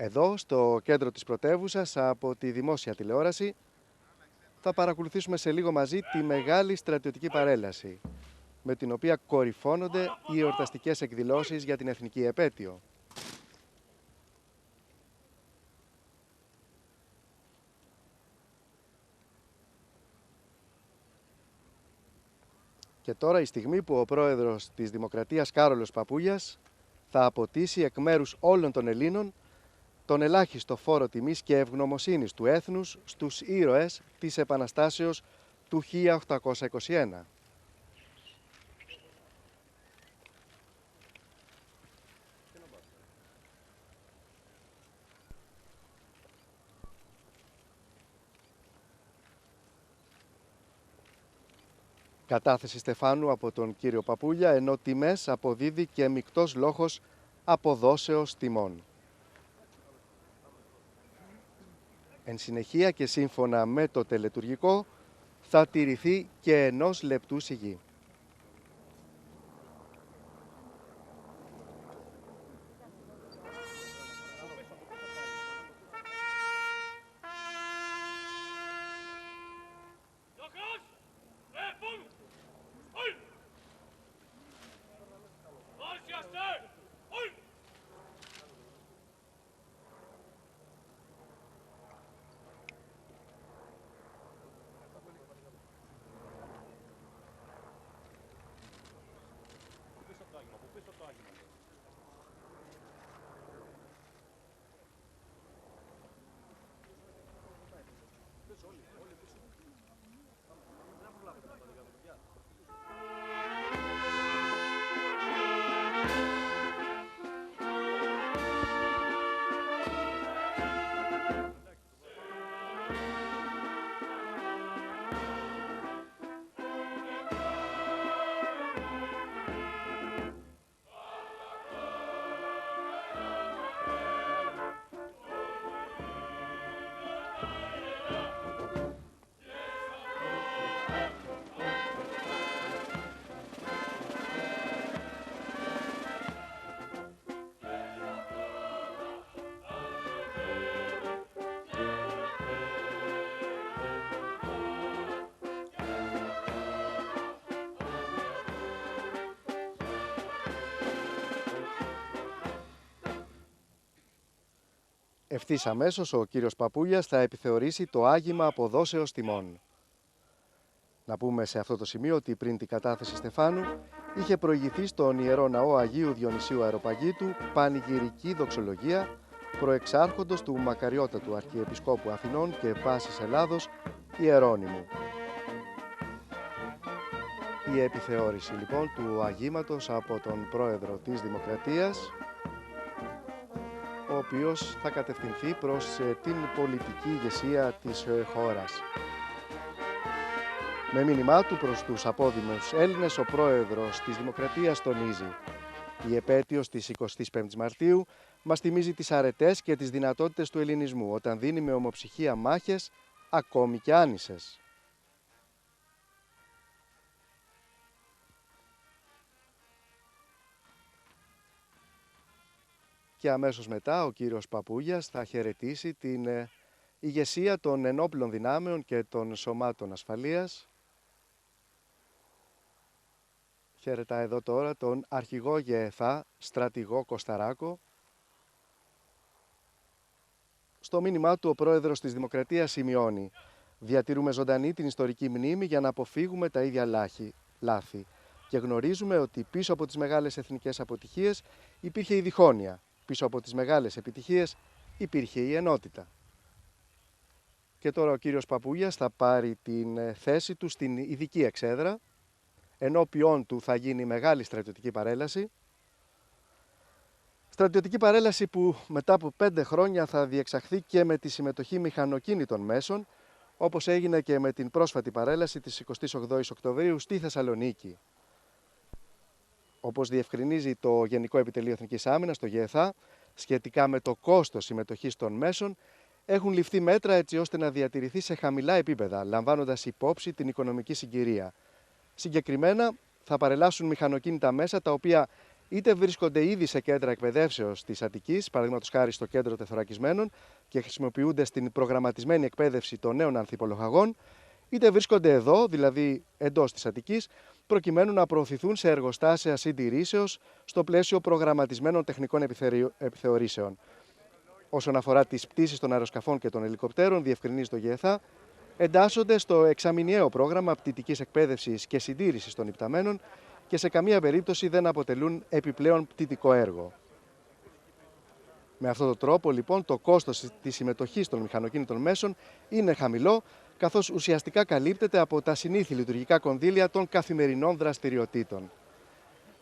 Εδώ, στο κέντρο της πρωτεύουσας, από τη δημόσια τηλεόραση, θα παρακολουθήσουμε σε λίγο μαζί τη μεγάλη στρατιωτική παρέλαση, με την οποία κορυφώνονται οι εορταστικές εκδηλώσεις για την εθνική επέτειο. Και τώρα η στιγμή που ο πρόεδρος της Δημοκρατίας, Κάρολος Παπούγιας, θα αποτίσει εκ μέρους όλων των Ελλήνων τον ελάχιστο φόρο τιμής και ευγνωμοσύνης του έθνους στους ήρωες της Επαναστάσεως του 1821. Κατάθεση στεφάνου από τον κύριο Παπούγια, ενώ τιμές αποδίδει και μεικτός λόγος αποδόσεως τιμών. Εν συνεχεία και σύμφωνα με το τελετουργικό, θα τηρηθεί και 1 λεπτού σιγή. Ευθύς αμέσως ο κύριος Παπούγιας θα επιθεωρήσει το άγημα αποδόσεως τιμών. Να πούμε σε αυτό το σημείο ότι πριν την κατάθεση στεφάνου είχε προηγηθεί στον Ιερό Ναό Αγίου Διονυσίου Αεροπαγίτου πανηγυρική δοξολογία προεξάρχοντος του μακαριότατου Αρχιεπισκόπου Αθηνών και Πάσης Ελλάδος Ιερώνυμου. Η επιθεώρηση λοιπόν του αγήματος από τον πρόεδρο της Δημοκρατίας, ο οποίος θα κατευθυνθεί προς την πολιτική ηγεσία της χώρας. Με μήνυμά του προς τους απόδημους Έλληνες, ο πρόεδρος της Δημοκρατίας τονίζει: η επέτειος της 25ης Μαρτίου μας θυμίζει τις αρετές και τις δυνατότητες του ελληνισμού, όταν δίνει με ομοψυχία μάχες, ακόμη και άνισες. Και αμέσως μετά ο κύριος Παπούγιας θα χαιρετήσει την ηγεσία των ενόπλων δυνάμεων και των σωμάτων ασφαλείας. Χαιρετά εδώ τώρα τον αρχηγό ΓΕΘΑ, στρατηγό Κωσταράκο. Στο μήνυμά του ο πρόεδρος της Δημοκρατίας σημειώνει: διατηρούμε ζωντανή την ιστορική μνήμη για να αποφύγουμε τα ίδια λάθη. Και γνωρίζουμε ότι πίσω από τις μεγάλες εθνικές αποτυχίες υπήρχε η διχόνοια. Πίσω από τις μεγάλες επιτυχίες υπήρχε η ενότητα. Και τώρα ο κύριος Παπούγιας θα πάρει την θέση του στην ειδική εξέδρα. Ενώπιον του θα γίνει μεγάλη στρατιωτική παρέλαση. Στρατιωτική παρέλαση που μετά από 5 χρόνια θα διεξαχθεί και με τη συμμετοχή μηχανοκίνητων μέσων, όπως έγινε και με την πρόσφατη παρέλαση της 28ης Οκτωβρίου στη Θεσσαλονίκη. Όπως διευκρινίζει το Γενικό Επιτελείο Εθνικής Άμυνας, το ΓΕΘΑ, σχετικά με το κόστος συμμετοχής των μέσων, έχουν ληφθεί μέτρα έτσι ώστε να διατηρηθεί σε χαμηλά επίπεδα, λαμβάνοντας υπόψη την οικονομική συγκυρία. Συγκεκριμένα, θα παρελάσουν μηχανοκίνητα μέσα τα οποία είτε βρίσκονται ήδη σε κέντρα εκπαιδεύσεως της Αττικής, παραδείγματος χάρη στο κέντρο τεθωρακισμένων και χρησιμοποιούνται στην προγραμματισμένη εκπαίδευση των νέων ανθιπολοχαγών, είτε βρίσκονται εδώ, δηλαδή εντός της Αττικής, προκειμένου να προωθηθούν σε εργοστάσια συντηρήσεως στο πλαίσιο προγραμματισμένων τεχνικών επιθεωρήσεων. Όσον αφορά τις πτήσεις των αεροσκαφών και των ελικοπτέρων, διευκρινίζει το ΓΕΘΑ, εντάσσονται στο εξαμηνιαίο πρόγραμμα πτυτικής εκπαίδευσης και συντήρησης των υπταμένων και σε καμία περίπτωση δεν αποτελούν επιπλέον πτυτικό έργο. Με αυτόν τον τρόπο, λοιπόν, το κόστος της συμμετοχής των μηχανοκίνητων μέσων είναι χαμηλό, καθώς ουσιαστικά καλύπτεται από τα συνήθη λειτουργικά κονδύλια των καθημερινών δραστηριοτήτων.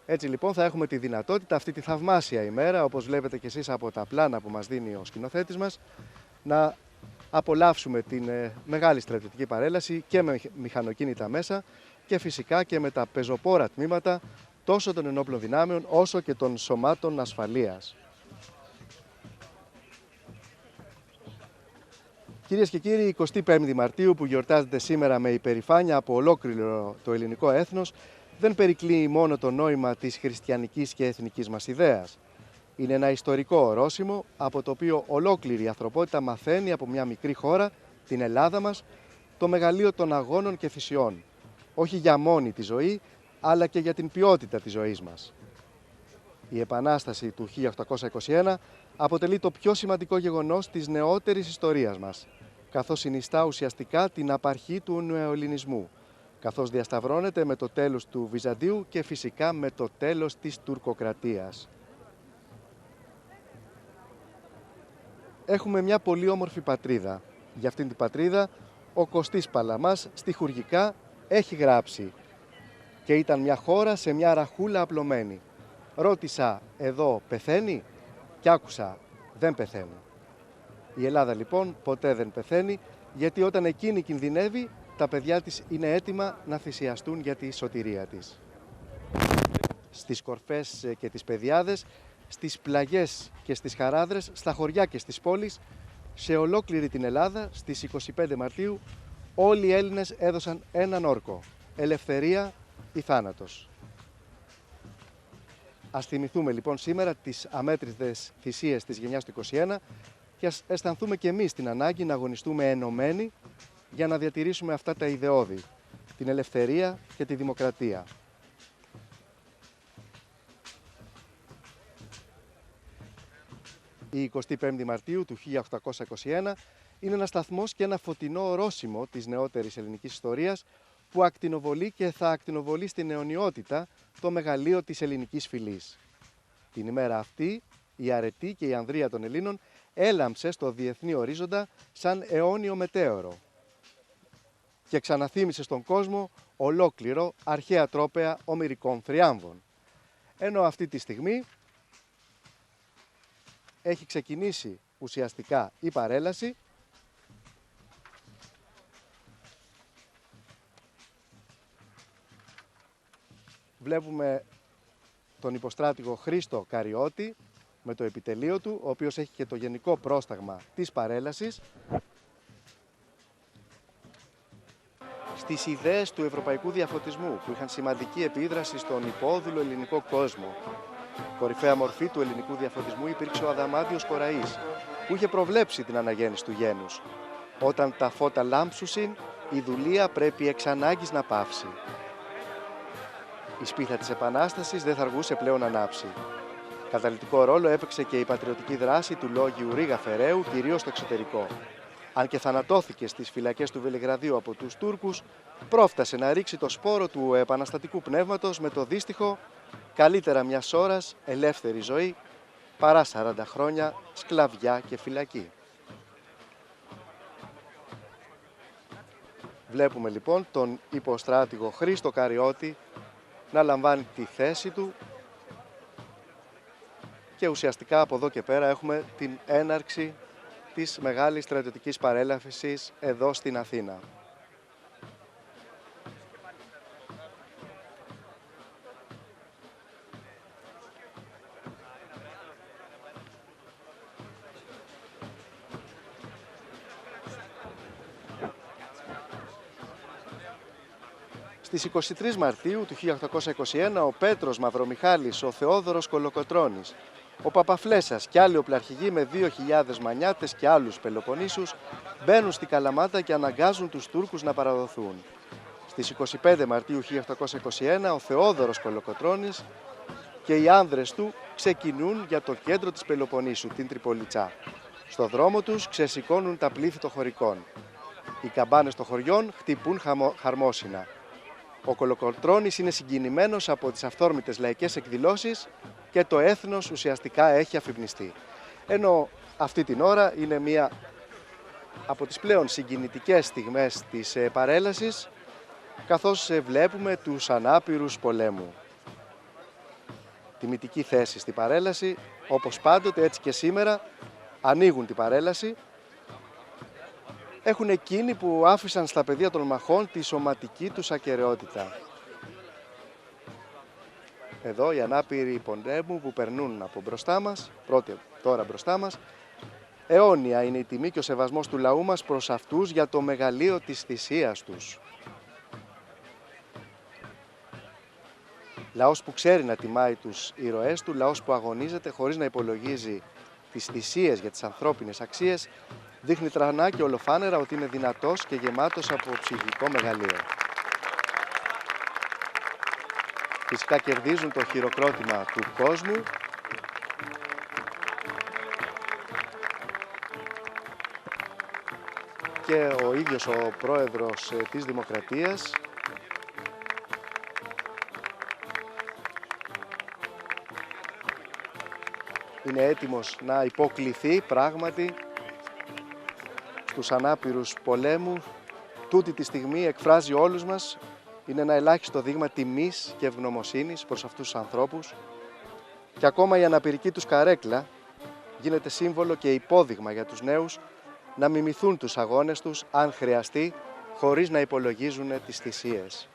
Έτσι, λοιπόν, θα έχουμε τη δυνατότητα αυτή τη θαυμάσια ημέρα, όπως βλέπετε και εσείς από τα πλάνα που μας δίνει ο σκηνοθέτης μας, να απολαύσουμε την μεγάλη στρατιωτική παρέλαση και με μηχανοκίνητα μέσα και φυσικά και με τα πεζοπόρα τμήματα τόσο των ενόπλων δυνάμεων όσο και των σωμάτων ασφαλείας. Κυρίες και κύριοι, η 25η Μαρτίου που γιορτάζεται σήμερα με υπερηφάνεια από ολόκληρο το ελληνικό έθνος δεν περικλείει μόνο το νόημα της χριστιανικής και εθνικής μας ιδέας. Είναι ένα ιστορικό ορόσημο από το οποίο ολόκληρη η ανθρωπότητα μαθαίνει από μια μικρή χώρα, την Ελλάδα μας, το μεγαλείο των αγώνων και θυσιών. Όχι για μόνη τη ζωή, αλλά και για την ποιότητα της ζωής μας. Η Επανάσταση του 1821 αποτελεί το πιο σημαντικό γεγονός της νεότερης ιστορίας μας, καθώς συνιστά ουσιαστικά την απαρχή του νεοελληνισμού, καθώς διασταυρώνεται με το τέλος του Βυζαντίου και φυσικά με το τέλος της τουρκοκρατίας. Έχουμε μια πολύ όμορφη πατρίδα. Για αυτήν την πατρίδα ο Κωστής Παλαμάς στιχουργικά έχει γράψει «Και ήταν μια χώρα σε μια ραχούλα απλωμένη. Ρώτησα, εδώ πεθαίνει?» Κι άκουσα, δεν πεθαίνει. Η Ελλάδα λοιπόν ποτέ δεν πεθαίνει, γιατί όταν εκείνη κινδυνεύει, τα παιδιά της είναι έτοιμα να θυσιαστούν για τη σωτηρία της. Στις κορφές και τις πεδιάδες, στις πλαγιές και στις χαράδρες, στα χωριά και στις πόλεις, σε ολόκληρη την Ελλάδα, στις 25 Μαρτίου, όλοι οι Έλληνες έδωσαν έναν όρκο: ελευθερία ή θάνατος. Ας θυμηθούμε λοιπόν σήμερα τις αμέτρητες θυσίες της γενιάς του 21 και ας αισθανθούμε και εμείς την ανάγκη να αγωνιστούμε ενωμένοι για να διατηρήσουμε αυτά τα ιδεώδη, την ελευθερία και τη δημοκρατία. Η 25η Μαρτίου του 1821 είναι ένας σταθμός και ένα φωτεινό ορόσημο της νεότερης ελληνικής ιστορίας που ακτινοβολεί και θα ακτινοβολεί στην αιωνιότητα το μεγαλείο της ελληνικής φυλής. Την ημέρα αυτή η αρετή και η ανδρεία των Ελλήνων έλαμψε στο διεθνή ορίζοντα σαν αιώνιο μετέωρο και ξαναθύμισε στον κόσμο ολόκληρο αρχαία τρόπαια ομηρικών θριάμβων. Ενώ αυτή τη στιγμή έχει ξεκινήσει ουσιαστικά η παρέλαση βλέπουμε τον υποστράτηγο Χρήστο Καριώτη με το επιτελείο του, ο οποίος έχει και το γενικό πρόσταγμα της παρέλασης, στις ιδέες του ευρωπαϊκού διαφωτισμού που είχαν σημαντική επίδραση στον υπόδουλο ελληνικό κόσμο. Κορυφαία μορφή του ελληνικού διαφωτισμού υπήρξε ο Αδαμάντιος Κοραής, που είχε προβλέψει την αναγέννηση του γένους. Όταν τα φώτα λάμψουσιν, η δουλεία πρέπει εξ ανάγκης να πάυσει. Η σπίθα της Επανάστασης δεν θα αργούσε πλέον να ανάψει. Καταλυτικό ρόλο έπαιξε και η πατριωτική δράση του λόγιου Ρίγα Φεραίου, κυρίως στο εξωτερικό. Αν και θανατώθηκε στις φυλακές του Βελιγραδίου από τους Τούρκους, πρόφτασε να ρίξει το σπόρο του επαναστατικού πνεύματος με το δύστιχο «Καλύτερα μιας ώρας ελεύθερη ζωή παρά 40 χρόνια σκλαβιά και φυλακή». Βλέπουμε λοιπόν τον υποστράτηγο Χρήστο Καριώτη να λαμβάνει τη θέση του και ουσιαστικά από εδώ και πέρα έχουμε την έναρξη της μεγάλης στρατιωτικής παρέλασης εδώ στην Αθήνα. Στις 23 Μαρτίου του 1821 ο Πέτρος Μαυρομιχάλης, ο Θεόδωρος Κολοκοτρώνης, ο Παπαφλέσσας και άλλοι οπλαρχηγοί με 2.000 μανιάτες και άλλους Πελοποννήσους μπαίνουν στη Καλαμάτα και αναγκάζουν τους Τούρκους να παραδοθούν. Στις 25 Μαρτίου 1821 ο Θεόδωρος Κολοκοτρώνης και οι άνδρες του ξεκινούν για το κέντρο της Πελοποννήσου, την Τριπολιτσά. Στο δρόμο τους ξεσηκώνουν τα πλήθη των χωρικών. Οι καμπάνες των χωριών χτυπούν χαρμόσυνα. Ο Κολοκοτρώνης είναι συγκινημένος από τις αυθόρμητες λαϊκές εκδηλώσεις και το έθνος ουσιαστικά έχει αφυπνιστεί. Ενώ αυτή την ώρα είναι μία από τις πλέον συγκινητικές στιγμές της παρέλασης, καθώς βλέπουμε τους ανάπηρους πολέμου. Τιμητική θέση στη παρέλαση, όπως πάντοτε έτσι και σήμερα, ανοίγουν την παρέλαση. Έχουν εκείνοι που άφησαν στα πεδία των μαχών τη σωματική τους ακεραιότητα. Εδώ οι ανάπηροι πολέμου που περνούν από μπροστά μας, πρώτη τώρα μπροστά μας, αιώνια είναι η τιμή και ο σεβασμός του λαού μας προς αυτούς για το μεγαλείο της θυσίας τους. Λαός που ξέρει να τιμάει τους ήρωές του, λαός που αγωνίζεται χωρίς να υπολογίζει τις θυσίες για τις ανθρώπινες αξίες, δείχνει τρανά και ολοφάνερα ότι είναι δυνατός και γεμάτος από ψυχικό μεγαλείο. Φυσικά κερδίζουν το χειροκρότημα του κόσμου και ο ίδιος ο πρόεδρος της Δημοκρατίας είναι έτοιμος να υποκληθεί πράγματι στους ανάπηρους πολέμου. Τούτη τη στιγμή εκφράζει όλους μας, είναι ένα ελάχιστο δείγμα τιμής και ευγνωμοσύνης προς αυτούς τους ανθρώπους και ακόμα η αναπηρική τους καρέκλα γίνεται σύμβολο και υπόδειγμα για τους νέους να μιμηθούν τους αγώνες τους αν χρειαστεί, χωρίς να υπολογίζουν τις θυσίες.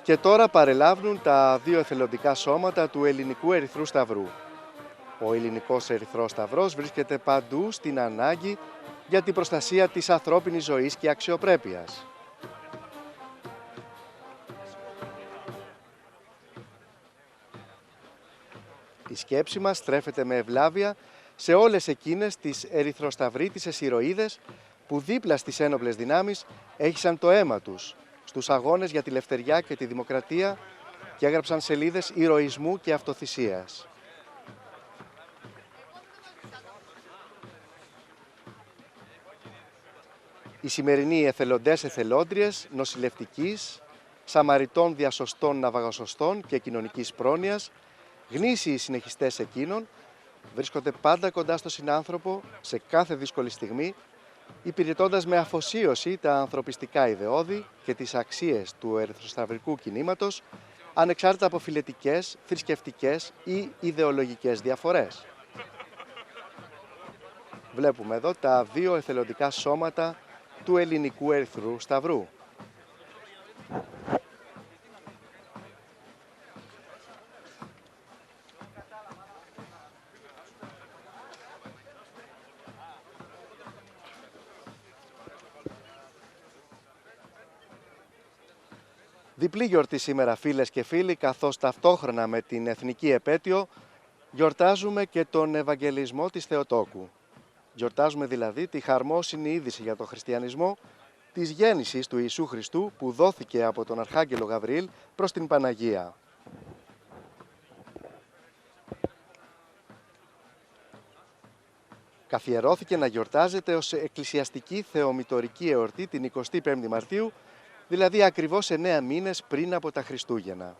Και τώρα παρελάβουν τα δύο εθελοντικά σώματα του Ελληνικού Ερυθρού Σταυρού. Ο Ελληνικός Ερυθρός Σταυρός βρίσκεται παντού στην ανάγκη για την προστασία της ανθρώπινης ζωής και αξιοπρέπειας. Η σκέψη μας στρέφεται με ευλάβεια σε όλες εκείνες τις ερυθροσταυρίτισσες ηρωίδες που δίπλα στις ένοπλες δυνάμεις έχισαν το αίμα τους στους αγώνες για τη ελευθεριά και τη δημοκρατία και έγραψαν σελίδες ηρωισμού και αυτοθυσίας. Οι σημερινοί εθελοντές εθελόντριες νοσηλευτικής, σαμαριτών διασωστών ναυαγοσωστών και κοινωνικής πρόνοιας, γνήσιοι συνεχιστές εκείνων, βρίσκονται πάντα κοντά στο συνάνθρωπο σε κάθε δύσκολη στιγμή, υπηρετώντας με αφοσίωση τα ανθρωπιστικά ιδεώδη και τις αξίες του ερυθροσταυρικού κινήματος, ανεξάρτητα από φιλετικές, θρησκευτικές ή ιδεολογικές διαφορές. Βλέπουμε εδώ τα δύο εθελοντικά σώματα του Ελληνικού Ερυθρού Σταυρού. Διπλή γιορτή σήμερα, φίλες και φίλοι, καθώς ταυτόχρονα με την εθνική επέτειο γιορτάζουμε και τον Ευαγγελισμό της Θεοτόκου. Γιορτάζουμε δηλαδή τη χαρμόσυνη είδηση για τον χριστιανισμό της γέννησης του Ιησού Χριστού που δόθηκε από τον Αρχάγγελο Γαβριήλ προς την Παναγία. Καθιερώθηκε να γιορτάζεται ως εκκλησιαστική θεομητορική εορτή την 25η Μαρτίου, δηλαδή ακριβώς 9 μήνες πριν από τα Χριστούγεννα.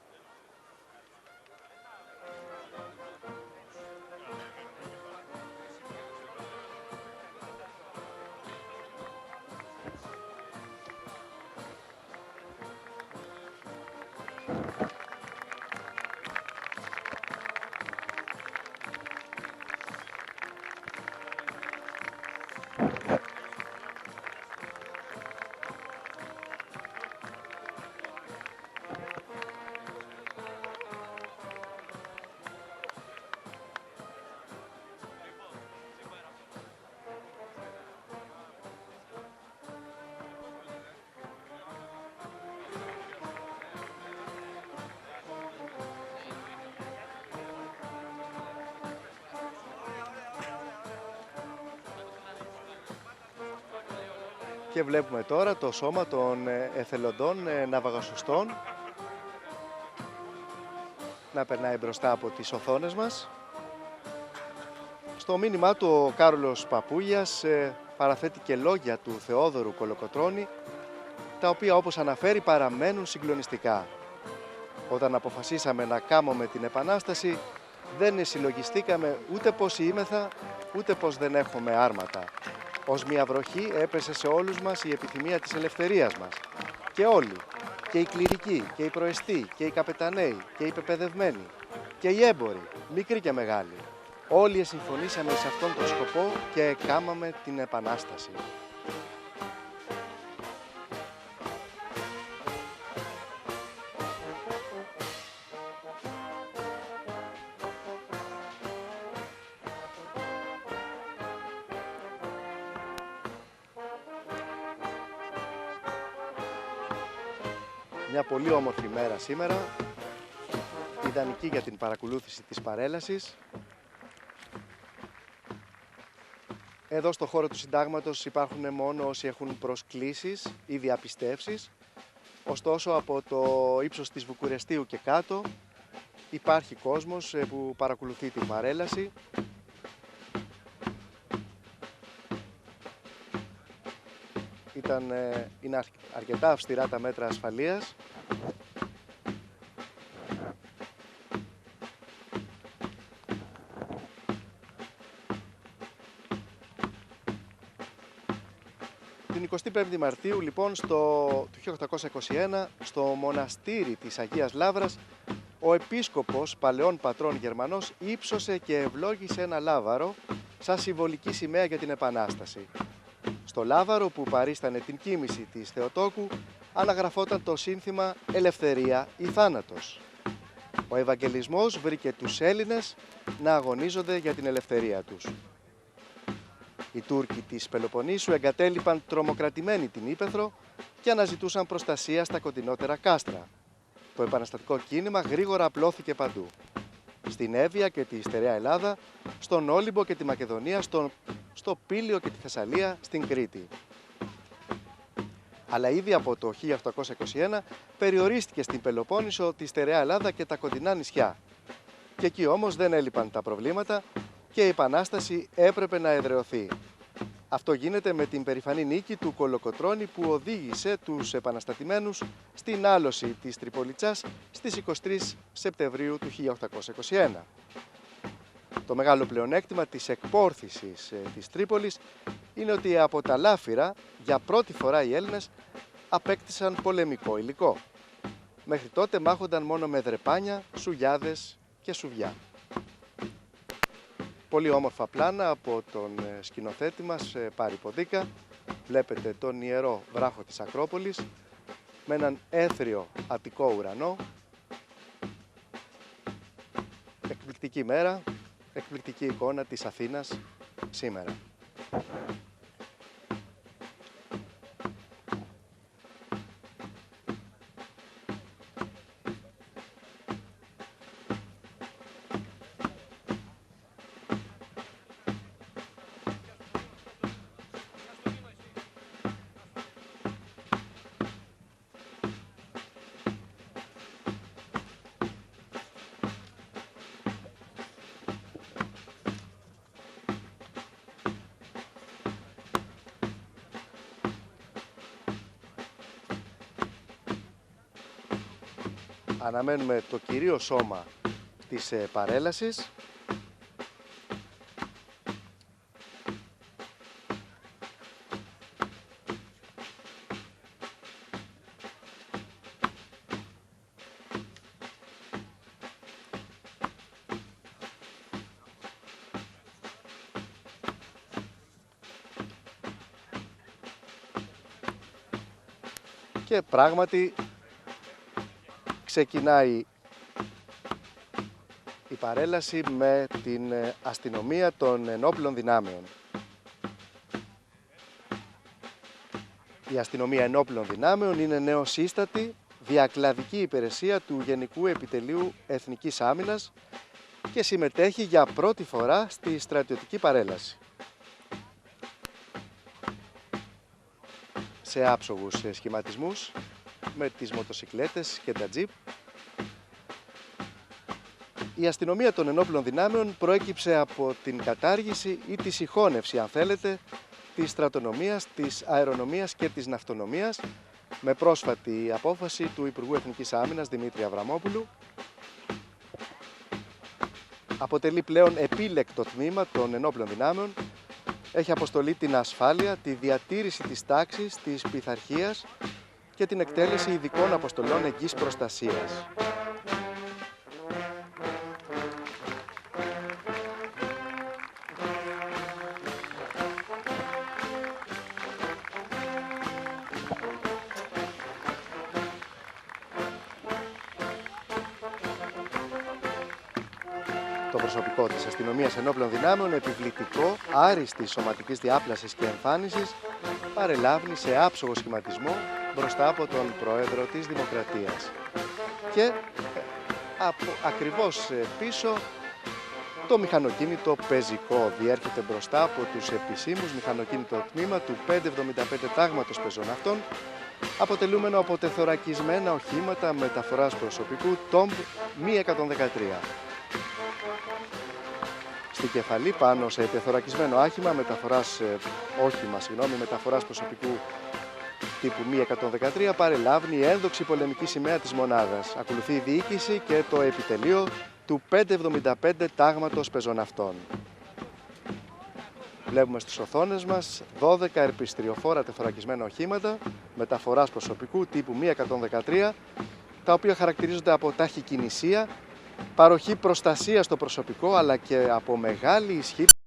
Και βλέπουμε τώρα το σώμα των εθελοντών ναυαγοσωστών να περνάει μπροστά από τις οθόνες μας. Στο μήνυμά του ο Κάρολος Παπούγιας παραθέτει και λόγια του Θεόδωρου Κολοκοτρώνη, τα οποία όπως αναφέρει παραμένουν συγκλονιστικά. Όταν αποφασίσαμε να κάμουμε την Επανάσταση, δεν συλλογιστήκαμε ούτε πως είμεθα, ούτε πως δεν έχουμε άρματα. Ως μια βροχή έπεσε σε όλους μας η επιθυμία της ελευθερίας μας. Και όλοι, και οι κληρικοί, και οι προεστοί, και οι καπεταναίοι, και οι πεπαιδευμένοι, και οι έμποροι, μικροί και μεγάλοι, όλοι συμφωνήσαμε σε αυτόν τον σκοπό και κάμαμε την Επανάσταση. Μια πολύ όμορφη μέρα σήμερα, ιδανική για την παρακολούθηση της παρέλασης. Εδώ στο χώρο του Συντάγματος υπάρχουν μόνο όσοι έχουν προσκλήσεις ή διαπιστεύσεις. Ωστόσο από το ύψος της Βουκουρεστίου και κάτω υπάρχει κόσμος που παρακολουθεί την παρέλαση. Είναι αρκετά αυστηρά τα μέτρα ασφαλείας. Την 25η Μαρτίου λοιπόν του 1821 στο μοναστήρι της Αγίας Λαύρας ο επίσκοπος παλαιών πατρών Γερμανός ύψωσε και ευλόγησε ένα λάβαρο σαν συμβολική σημαία για την Επανάσταση. Στο λάβαρο που παρίστανε την κοίμηση της Θεοτόκου αναγραφόταν το σύνθημα «Ελευθερία ή θάνατος». Ο Ευαγγελισμός βρήκε τους Έλληνες να αγωνίζονται για την ελευθερία τους. Οι Τούρκοι της Πελοποννήσου εγκατέλειπαν τρομοκρατημένοι την Ύπαιθρο και αναζητούσαν προστασία στα κοντινότερα κάστρα. Το επαναστατικό κίνημα γρήγορα απλώθηκε παντού. Στην Εύβοια και τη στερεά Ελλάδα, στον Όλυμπο και τη Μακεδονία, στο Πήλιο και τη Θεσσαλία, στην Κρήτη. Αλλά ήδη από το 1821 περιορίστηκε στην Πελοπόννησο, τη στερεά Ελλάδα και τα κοντινά νησιά. Και εκεί όμως δεν έλειπαν τα προβλήματα και η Επανάσταση έπρεπε να εδραιωθεί. Αυτό γίνεται με την περηφανή νίκη του Κολοκοτρώνη που οδήγησε τους επαναστατημένους στην άλωση της Τριπολιτσάς στις 23 Σεπτεμβρίου του 1821. Το μεγάλο πλεονέκτημα της εκπόρθησης της Τρίπολης είναι ότι από τα Λάφυρα για πρώτη φορά οι Έλληνες απέκτησαν πολεμικό υλικό. Μέχρι τότε μάχονταν μόνο με δρεπάνια, σουγιάδες και σουβιά. Πολύ όμορφα πλάνα από τον σκηνοθέτη μας Πάρη Ποντίκα. Βλέπετε τον ιερό βράχο της Ακρόπολης με έναν έθριο αττικό ουρανό. Εκπληκτική μέρα, εκπληκτική εικόνα της Αθήνας σήμερα. Αναμένουμε το κυρίως σώμα της παρέλασης. Και πράγματι ξεκινάει η παρέλαση με την αστυνομία των ενόπλων δυνάμεων. Η αστυνομία ενόπλων δυνάμεων είναι νεοσύστατη διακλαδική υπηρεσία του Γενικού Επιτελείου Εθνικής Άμυνας και συμμετέχει για πρώτη φορά στη στρατιωτική παρέλαση. σε άψογους σχηματισμούς με τις μοτοσικλέτες και τα τζιπ. Η αστυνομία των ενόπλων δυνάμεων προέκυψε από την κατάργηση ή τη συγχώνευση, αν θέλετε, της στρατονομίας, της αερονομίας και της ναυτονομίας, με πρόσφατη απόφαση του Υπουργού Εθνικής Άμυνας Δημήτρη Αβραμόπουλου. Αποτελεί πλέον επίλεκτο τμήμα των ενόπλων δυνάμεων. Έχει αποστολή την ασφάλεια, τη διατήρηση της τάξης, της πειθαρχίας και την εκτέλεση ειδικών αποστολών εγγύης προστασίας. Το προσωπικό της αστυνομίας ενόπλων δυνάμεων, επιβλητικό, άριστης σωματικής διάπλασης και εμφάνισης, παρελάβει σε άψογο σχηματισμό μπροστά από τον Πρόεδρο της Δημοκρατίας. Και ακριβώς πίσω το μηχανοκίνητο πεζικό διέρχεται μπροστά από τους επισήμους μηχανοκίνητο τμήμα του 575 τάγματος πεζοναυτών, αποτελούμενο από τεθωρακισμένα οχήματα μεταφοράς προσωπικού TOMB Mi 113. Στην κεφαλή, πάνω σε τεθωρακισμένο μεταφοράς προσωπικού τύπου Mi 113, παρελάβει η ένδοξη πολεμική σημαία της μονάδας. Ακολουθεί η διοίκηση και το επιτελείο του 575 τάγματος πεζοναυτών. Βλέπουμε στις οθόνες μας 12 ερπιστριοφόρα τεθωρακισμένα οχήματα μεταφοράς προσωπικού τύπου Mi 113, τα οποία χαρακτηρίζονται από ταχυκινησία, παροχή προστασίας στο προσωπικό, αλλά και από μεγάλη ισχύ